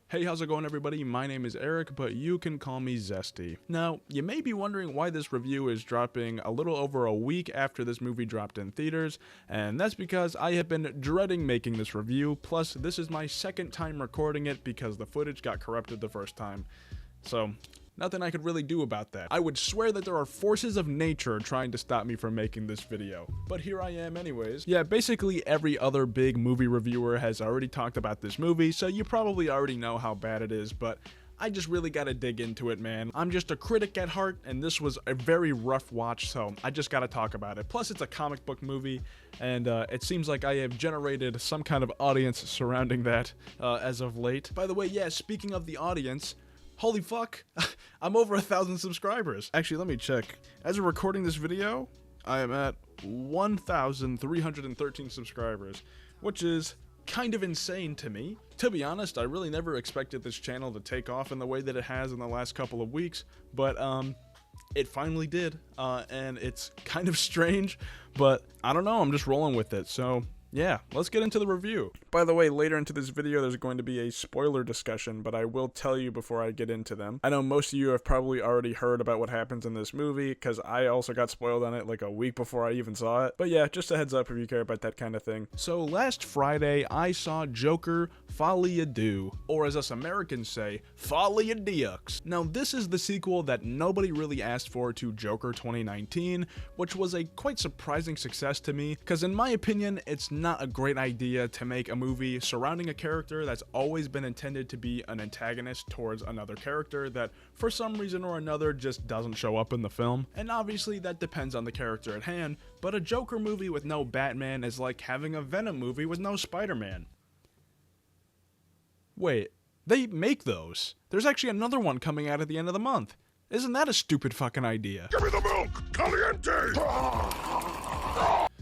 Hey, how's it going, everybody? My name is Eric, but you can call me Zesty. Now, you may be wondering why this review is dropping a little over a week after this movie dropped in theaters, and that's because I have been dreading making this review, plus this is my second time recording it because the footage got corrupted the first time. So, nothing I could really do about that. I would swear that there are forces of nature trying to stop me from making this video. But here I am anyways. Yeah, basically every other big movie reviewer has already talked about this movie, so you probably already know how bad it is, but I just really gotta dig into it, man. I'm just a critic at heart, and this was a very rough watch, so I just gotta talk about it. Plus, it's a comic book movie, and it seems like I have generated some kind of audience surrounding that as of late. By the way, yeah, speaking of the audience, holy fuck, I'm over 1,000 subscribers. Actually, let me check. As we're recording this video, I am at 1,313 subscribers, which is kind of insane to me. To be honest, I really never expected this channel to take off in the way that it has in the last couple of weeks, but it finally did, and it's kind of strange, but I don't know, I'm just rolling with it, so yeah, let's get into the review. By the way, later into this video there's going to be a spoiler discussion, but I will tell you before I get into them. I know most of you have probably already heard about what happens in this movie, because I also got spoiled on it like a week before I even saw it. But yeah, just a heads up if you care about that kind of thing. So last Friday, I saw Joker Folie A Deux, or as us Americans say, Folie A Deux. Now this is the sequel that nobody really asked for to Joker 2019, which was a quite surprising success to me, because in my opinion, it's not a great idea to make a movie surrounding a character that's always been intended to be an antagonist towards another character that for some reason or another just doesn't show up in the film. And obviously that depends on the character at hand, but a Joker movie with no Batman is like having a Venom movie with no Spider-Man. Wait, they make those? There's actually another one coming out at the end of the month. Isn't that a stupid fucking idea? Give me the milk! Caliente!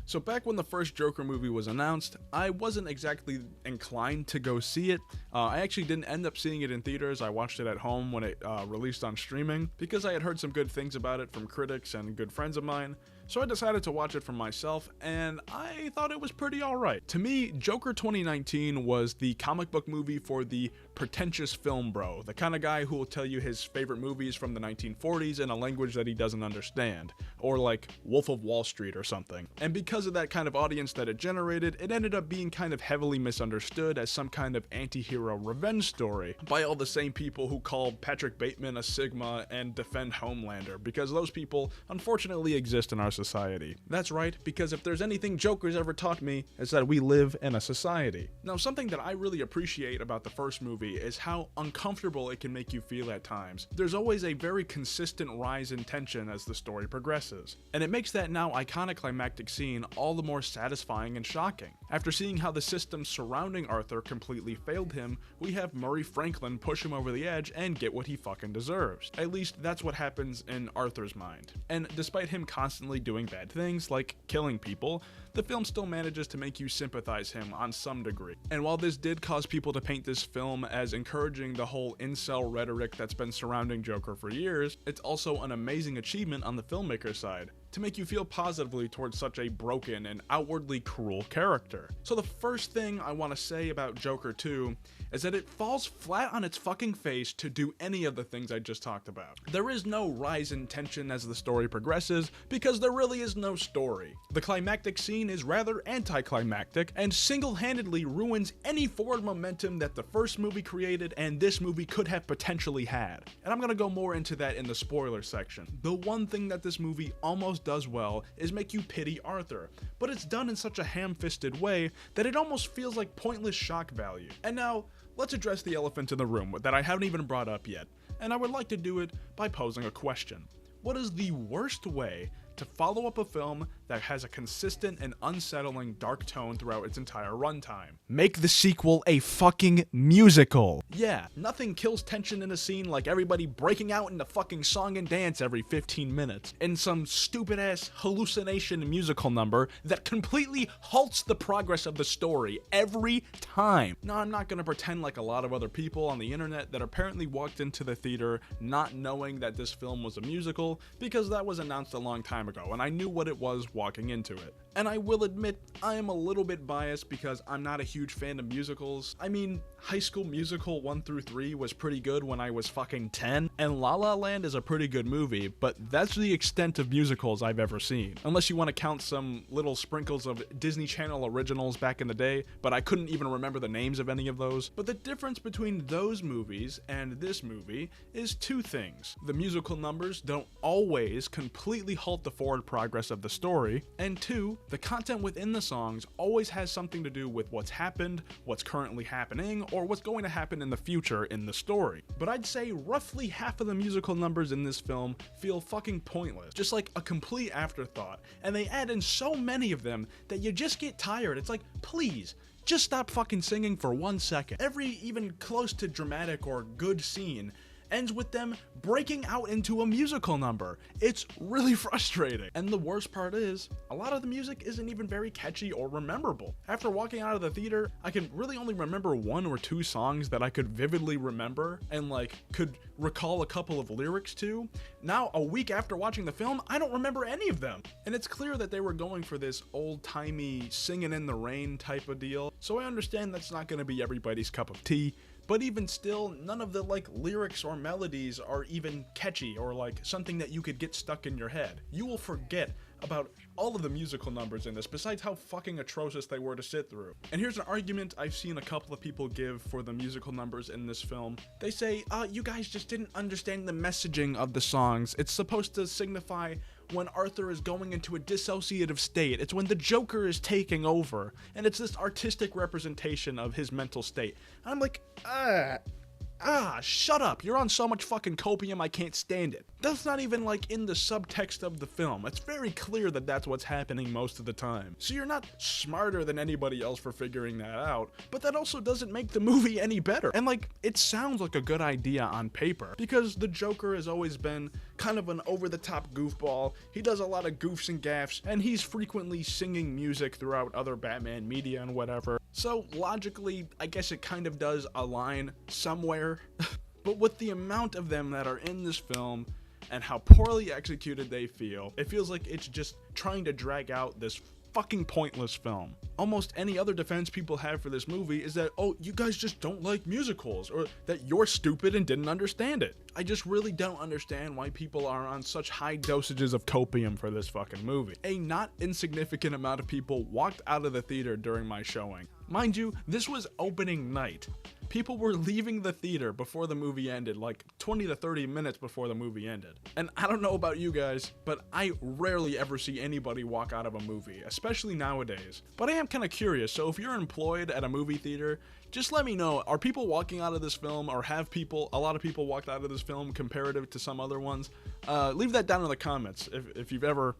So back when the first Joker movie was announced, I wasn't exactly inclined to go see it. I actually didn't end up seeing it in theaters. I watched it at home when it released on streaming, because I had heard some good things about it from critics and good friends of mine. So I decided to watch it for myself, and I thought it was pretty alright. To me, Joker 2019 was the comic book movie for the pretentious film bro, the kind of guy who will tell you his favorite movies from the 1940s in a language that he doesn't understand, or like Wolf of Wall Street or something. And because of that kind of audience that it generated, it ended up being kind of heavily misunderstood as some kind of anti-hero revenge story by all the same people who call Patrick Bateman a Sigma and defend Homelander, because those people unfortunately exist in our society. That's right, because if there's anything Joker's ever taught me, it's that we live in a society. Now, something that I really appreciate about the first movie is how uncomfortable it can make you feel at times. There's always a very consistent rise in tension as the story progresses, and it makes that now iconic climactic scene all the more satisfying and shocking. After seeing how the system surrounding Arthur completely failed him, we have Murray Franklin push him over the edge and get what he fucking deserves. At least that's what happens in Arthur's mind. And despite him constantly doing bad things, like killing people, the film still manages to make you sympathize him on some degree. And while this did cause people to paint this film as encouraging the whole incel rhetoric that's been surrounding Joker for years, it's also an amazing achievement on the filmmaker's side to make you feel positively towards such a broken and outwardly cruel character. So the first thing I want to say about Joker 2 is that it falls flat on its fucking face to do any of the things I just talked about. There is no rise in tension as the story progresses, because there really is no story. The climactic scene is rather anticlimactic and single-handedly ruins any forward momentum that the first movie created and this movie could have potentially had. And I'm gonna go more into that in the spoiler section. The one thing that this movie almost does well is make you pity Arthur, but it's done in such a ham-fisted way that it almost feels like pointless shock value. And now, let's address the elephant in the room that I haven't even brought up yet, and I would like to do it by posing a question. What is the worst way to follow up a film that has a consistent and unsettling dark tone throughout its entire runtime? Make the sequel a fucking musical. Yeah, nothing kills tension in a scene like everybody breaking out into fucking song and dance every 15 minutes in some stupid ass hallucination musical number that completely halts the progress of the story every time. Now, I'm not gonna pretend like a lot of other people on the internet that apparently walked into the theater not knowing that this film was a musical, because that was announced a long time ago and I knew what it was walking into it. And I will admit, I am a little bit biased because I'm not a huge fan of musicals. I mean, High School Musical 1 through 3 was pretty good when I was fucking 10, and La La Land is a pretty good movie, but that's the extent of musicals I've ever seen. Unless you want to count some little sprinkles of Disney Channel originals back in the day, but I couldn't even remember the names of any of those. But the difference between those movies and this movie is two things. The musical numbers don't always completely halt the forward progress of the story, and two, the content within the songs always has something to do with what's happened, what's currently happening, or what's going to happen in the future in the story. But I'd say roughly half of the musical numbers in this film feel fucking pointless, just like a complete afterthought, and they add in so many of them that you just get tired. It's like, please, just stop fucking singing for 1 second. Every even close to dramatic or good scene ends with them breaking out into a musical number. It's really frustrating. And the worst part is, a lot of the music isn't even very catchy or memorable. After walking out of the theater, I can really only remember 1 or 2 songs that I could vividly remember and like could recall a couple of lyrics to. Now, a week after watching the film, I don't remember any of them. And it's clear that they were going for this old-timey singing in the rain type of deal. So I understand that's not gonna be everybody's cup of tea. But even still, none of the like lyrics or melodies are even catchy or like something that you could get stuck in your head. You will forget about all of the musical numbers in this, besides how fucking atrocious they were to sit through. And here's an argument I've seen a couple of people give for the musical numbers in this film. They say, you guys just didn't understand the messaging of the songs. It's supposed to signify when Arthur is going into a dissociative state. It's when the Joker is taking over, and it's this artistic representation of his mental state. I'm like, shut up. You're on so much fucking copium, I can't stand it. That's not even like in the subtext of the film. It's very clear that that's what's happening most of the time. So you're not smarter than anybody else for figuring that out, but that also doesn't make the movie any better. And like, it sounds like a good idea on paper, because the Joker has always been kind of an over-the-top goofball. He does a lot of goofs and gaffs, and he's frequently singing music throughout other Batman media and whatever. So logically, I guess it kind of does align somewhere. But with the amount of them that are in this film and how poorly executed they feel, it feels like it's just trying to drag out this fucking pointless film. Almost any other defense people have for this movie is that, oh, you guys just don't like musicals, or that you're stupid and didn't understand it. I just really don't understand why people are on such high dosages of copium for this fucking movie. A not insignificant amount of people walked out of the theater during my showing. Mind you, this was opening night. People were leaving the theater before the movie ended, like 20 to 30 minutes before the movie ended. And I don't know about you guys, but I rarely ever see anybody walk out of a movie, especially nowadays. But I am kind of curious, so if you're employed at a movie theater, just let me know, are people walking out of this film, or have a lot of people walked out of this film comparative to some other ones? Leave that down in the comments if you've ever...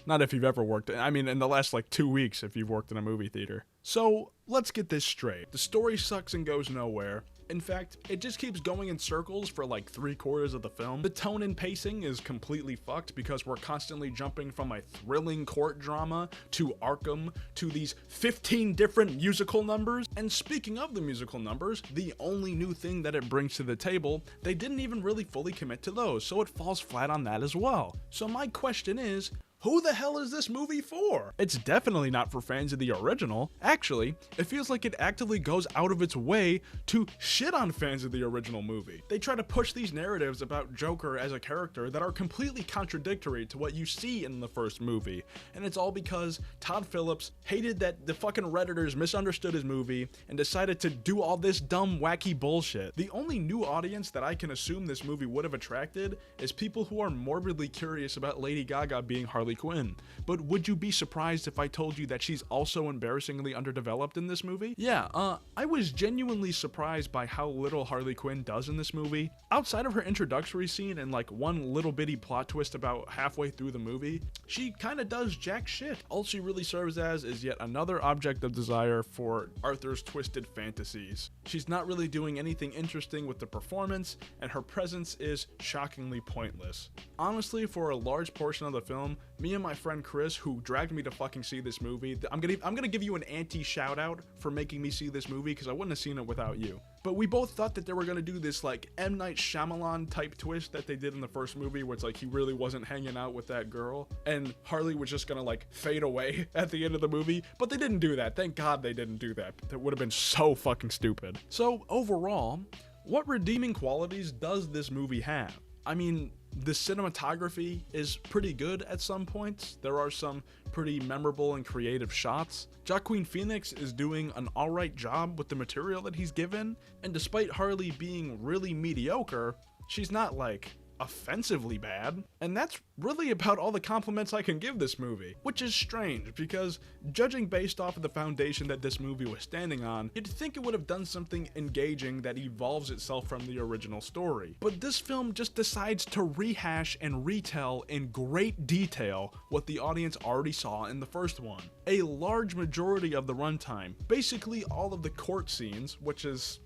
Not if you've ever worked, I mean in the last like 2 weeks if you've worked in a movie theater. So, let's get this straight. The story sucks and goes nowhere. In fact, it just keeps going in circles for like 3/4 of the film. The tone and pacing is completely fucked because we're constantly jumping from a thrilling court drama to Arkham to these 15 different musical numbers. And speaking of the musical numbers, the only new thing that it brings to the table, they didn't even really fully commit to those, so it falls flat on that as well. So my question is, who the hell is this movie for? It's definitely not for fans of the original. Actually, it feels like it actively goes out of its way to shit on fans of the original movie. They try to push these narratives about Joker as a character that are completely contradictory to what you see in the first movie. And it's all because Todd Phillips hated that the fucking Redditors misunderstood his movie and decided to do all this dumb, wacky bullshit. The only new audience that I can assume this movie would have attracted is people who are morbidly curious about Lady Gaga being Harley Quinn. But would you be surprised if I told you that she's also embarrassingly underdeveloped in this movie? Yeah, I was genuinely surprised by how little Harley Quinn does in this movie. Outside of her introductory scene and like one little bitty plot twist about halfway through the movie, she kinda does jack shit. All she really serves as is yet another object of desire for Arthur's twisted fantasies. She's not really doing anything interesting with the performance, and her presence is shockingly pointless. Honestly, for a large portion of the film, me and my friend Chris, who dragged me to fucking see this movie, I'm gonna give you an anti-shout out for making me see this movie because I wouldn't have seen it without you. but we both thought that they were gonna do this like M. Night Shyamalan type twist that they did in the first movie, where it's like he really wasn't hanging out with that girl, and Harley was just gonna like fade away at the end of the movie. But they didn't do that. Thank God they didn't do that. That would have been so fucking stupid. So overall, what redeeming qualities does this movie have? I mean, the cinematography is pretty good at some points. There are some pretty memorable and creative shots. Joaquin Phoenix is doing an alright job with the material that he's given, and despite Harley being really mediocre, she's not like offensively bad, and that's really about all the compliments I can give this movie, which is strange because judging based off of the foundation that this movie was standing on, you'd think it would have done something engaging that evolves itself from the original story. But this film just decides to rehash and retell in great detail what the audience already saw in the first one. A large majority of the runtime, basically all of the court scenes, which is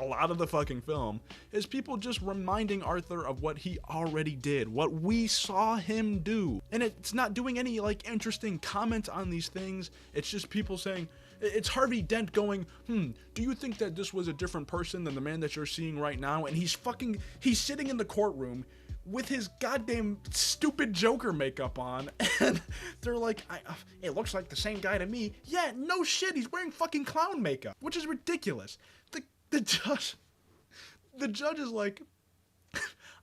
a lot of the fucking film, is people just reminding Arthur of what he already did, what we saw him do. And it's not doing any like interesting comment on these things. It's just people saying, it's Harvey Dent going, do you think that this was a different person than the man that you're seeing right now? And he's sitting in the courtroom with his goddamn stupid Joker makeup on, and they're like, it looks like the same guy to me. Yeah, no shit, he's wearing fucking clown makeup, which is ridiculous. The judge is like,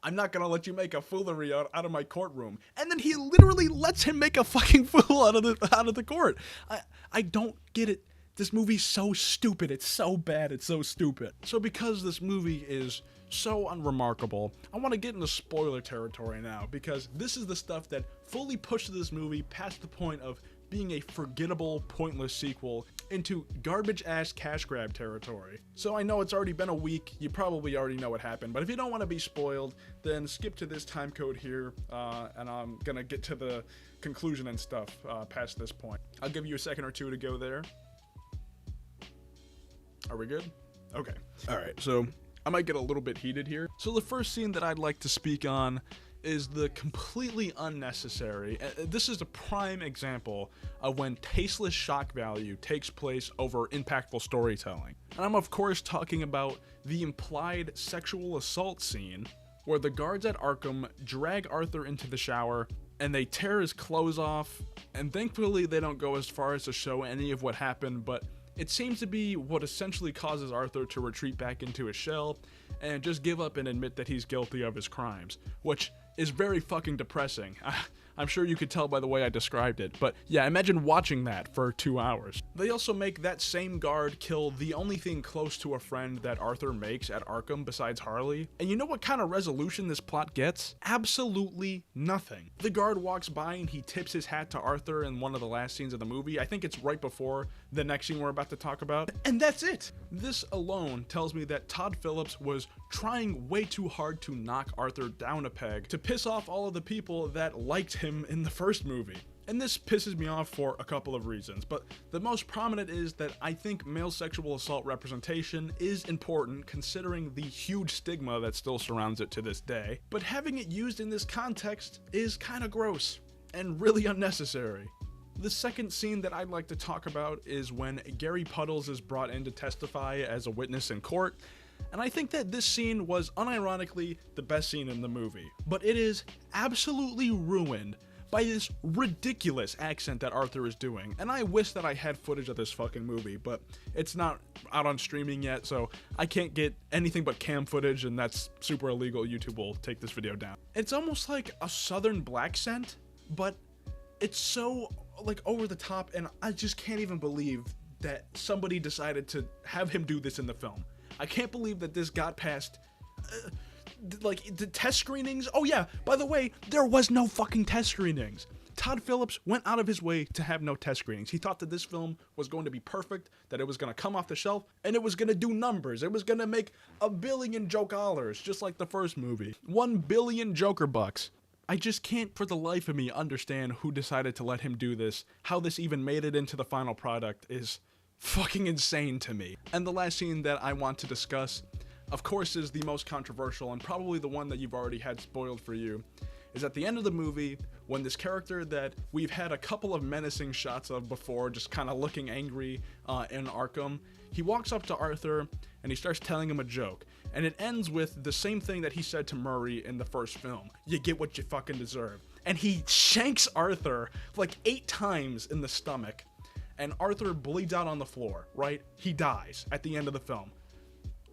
I'm not gonna let you make a foolery out of my courtroom, and then he literally lets him make a fucking fool out of the court. I don't get it. This movie's so stupid. It's so bad. It's so stupid. So because this movie is so unremarkable, I want to get into spoiler territory now, because this is the stuff that fully pushes this movie past the point of being a forgettable, pointless sequel into garbage-ass cash grab territory. So I know it's already been a week, you probably already know what happened, but if you don't want to be spoiled, then skip to this time code here, and I'm gonna get to the conclusion and stuff past this point. I'll give you a second or two to go there. Are we good? Okay. Alright, so I might get a little bit heated here. So the first scene that I'd like to speak on is the completely unnecessary, this is a prime example of when tasteless shock value takes place over impactful storytelling. And I'm of course talking about the implied sexual assault scene where the guards at Arkham drag Arthur into the shower and they tear his clothes off, and thankfully they don't go as far as to show any of what happened, but it seems to be what essentially causes Arthur to retreat back into his shell and just give up and admit that he's guilty of his crimes, which is very fucking depressing. I'm sure you could tell by the way I described it, but yeah, imagine watching that for 2 hours. They also make that same guard kill the only thing close to a friend that Arthur makes at Arkham besides Harley. And you know what kind of resolution this plot gets? Absolutely nothing. The guard walks by and he tips his hat to Arthur in one of the last scenes of the movie. I think it's right before the next scene we're about to talk about. And that's it. This alone tells me that Todd Phillips was trying way too hard to knock Arthur down a peg to piss off all of the people that liked him in the first movie. And this pisses me off for a couple of reasons, but the most prominent is that I think male sexual assault representation is important considering the huge stigma that still surrounds it to this day, but having it used in this context is kinda gross and really unnecessary. The second scene that I'd like to talk about is when Gary Puddles is brought in to testify as a witness in court. And I think that this scene was unironically the best scene in the movie, but it is absolutely ruined by this ridiculous accent that Arthur is doing. And I wish that I had footage of this fucking movie, but it's not out on streaming yet, so I can't get anything but cam footage, and that's super illegal. YouTube will take this video down. It's almost like a southern black scent, but it's so like over the top, and I just can't even believe that somebody decided to have him do this in the film. I can't believe that this got past, like, the test screenings. Oh yeah, by the way, there was no fucking test screenings. Todd Phillips went out of his way to have no test screenings. He thought that this film was going to be perfect, that it was going to come off the shelf, and it was going to do numbers. It was going to make $1 billion Joke-dollars, just like the first movie. 1 billion Joker bucks. I just can't for the life of me understand who decided to let him do this. How this even made it into the final product is fucking insane to me. And the last scene that I want to discuss, of course, is the most controversial and probably the one that you've already had spoiled for you, is at the end of the movie when this character that we've had a couple of menacing shots of before, just kind of looking angry in Arkham, he walks up to Arthur and he starts telling him a joke. And it ends with the same thing that he said to Murray in the first film. You get what you fucking deserve. And he shanks Arthur like 8 times in the stomach. And Arthur bleeds out on the floor, right? He dies at the end of the film.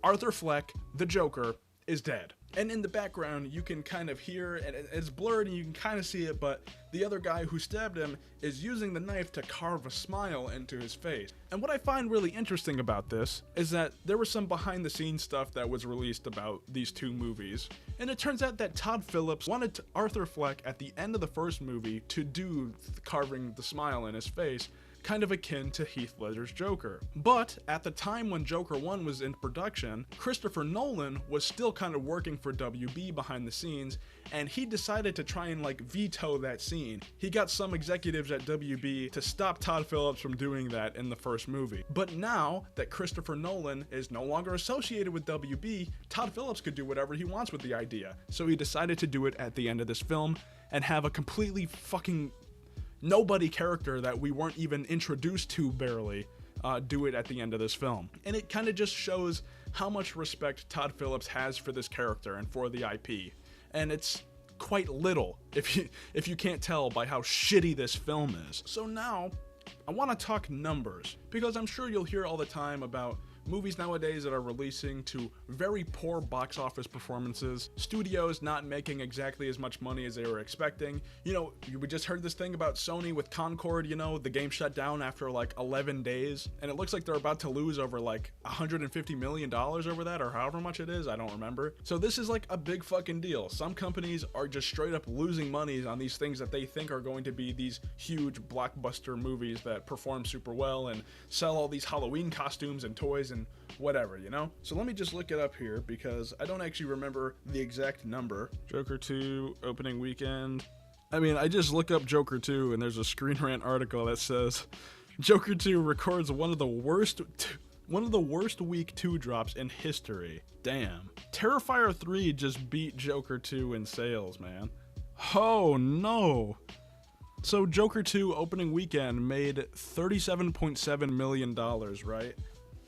Arthur Fleck, the Joker, is dead. And in the background, you can kind of hear, and it's blurred and you can kind of see it, but the other guy who stabbed him is using the knife to carve a smile into his face. And what I find really interesting about this is that there was some behind the scenes stuff that was released about these 2 movies. And it turns out that Todd Phillips wanted Arthur Fleck at the end of the first movie to do carving the smile in his face, kind of akin to Heath Ledger's Joker. But at the time when Joker 1 was in production, Christopher Nolan was still kind of working for WB behind the scenes, and he decided to try and like veto that scene. He got some executives at WB to stop Todd Phillips from doing that in the first movie. But now that Christopher Nolan is no longer associated with WB, Todd Phillips could do whatever he wants with the idea. So he decided to do it at the end of this film and have a completely fucking nobody character that we weren't even introduced to barely do it at the end of this film. And it kind of just shows how much respect Todd Phillips has for this character and for the IP. And it's quite little if you can't tell by how shitty this film is. So now I want to talk numbers, because I'm sure you'll hear all the time about movies nowadays that are releasing to very poor box office performances, studios not making exactly as much money as they were expecting. You know, we just heard this thing about Sony with Concord, you know, the game shut down after like 11 days, and it looks like they're about to lose over like $150 million over that, or however much it is, I don't remember. So this is like a big fucking deal. Some companies are just straight up losing money on these things that they think are going to be these huge blockbuster movies that perform super well and sell all these Halloween costumes and toys and whatever, you know? So let me just look it up here, because I don't actually remember the exact number. Joker 2 opening weekend. I mean, I just look up Joker 2 and there's a Screen Rant article that says Joker 2 records one of the worst week 2 drops in history. Damn. Terrifier 3 just beat Joker 2 in sales, man. Oh no. So Joker 2 opening weekend made $37.7 million, right?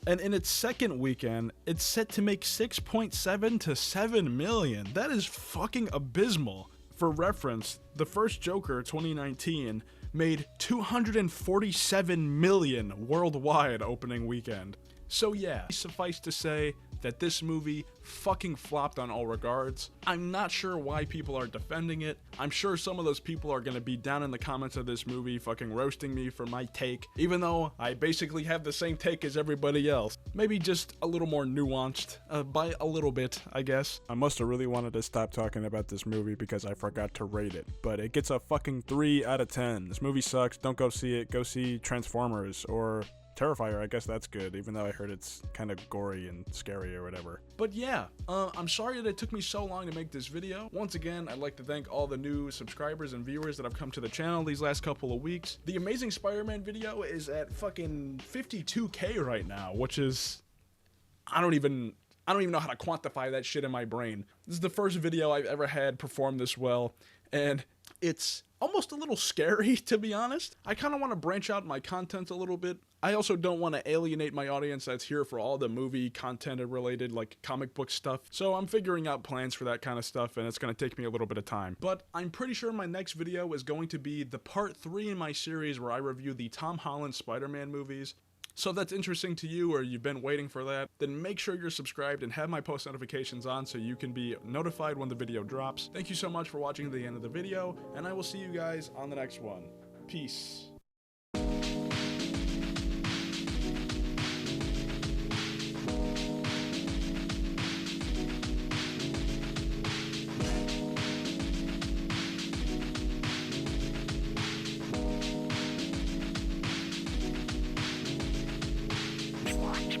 And in its second weekend, it's set to make 6.7 to 7 million. That is fucking abysmal. For reference, the first Joker 2019 made 247 million worldwide opening weekend. So yeah, suffice to say that this movie fucking flopped on all regards. I'm not sure why people are defending it. I'm sure some of those people are gonna be down in the comments of this movie fucking roasting me for my take, even though I basically have the same take as everybody else. Maybe just a little more nuanced, by a little bit, I guess. I must have really wanted to stop talking about this movie because I forgot to rate it, but it gets a fucking 3 out of 10. This movie sucks, don't go see it. Go see Transformers or Terrifier, I guess that's good, even though I heard it's kind of gory and scary or whatever. But yeah, I'm sorry that it took me so long to make this video. Once again, I'd like to thank all the new subscribers and viewers that have come to the channel these last couple of weeks. The Amazing Spider-Man video is at fucking 52K right now, which is, I don't even know how to quantify that shit in my brain. This is the first video I've ever had perform this well, and it's almost a little scary, to be honest. I kind of want to branch out my content a little bit. I also don't want to alienate my audience that's here for all the movie content related, like comic book stuff. So I'm figuring out plans for that kind of stuff, and it's going to take me a little bit of time. But I'm pretty sure my next video is going to be the part 3 in my series where I review the Tom Holland Spider-Man movies. So if that's interesting to you, or you've been waiting for that, then make sure you're subscribed and have my post notifications on so you can be notified when the video drops. Thank you so much for watching to the end of the video, and I will see you guys on the next one. Peace. What?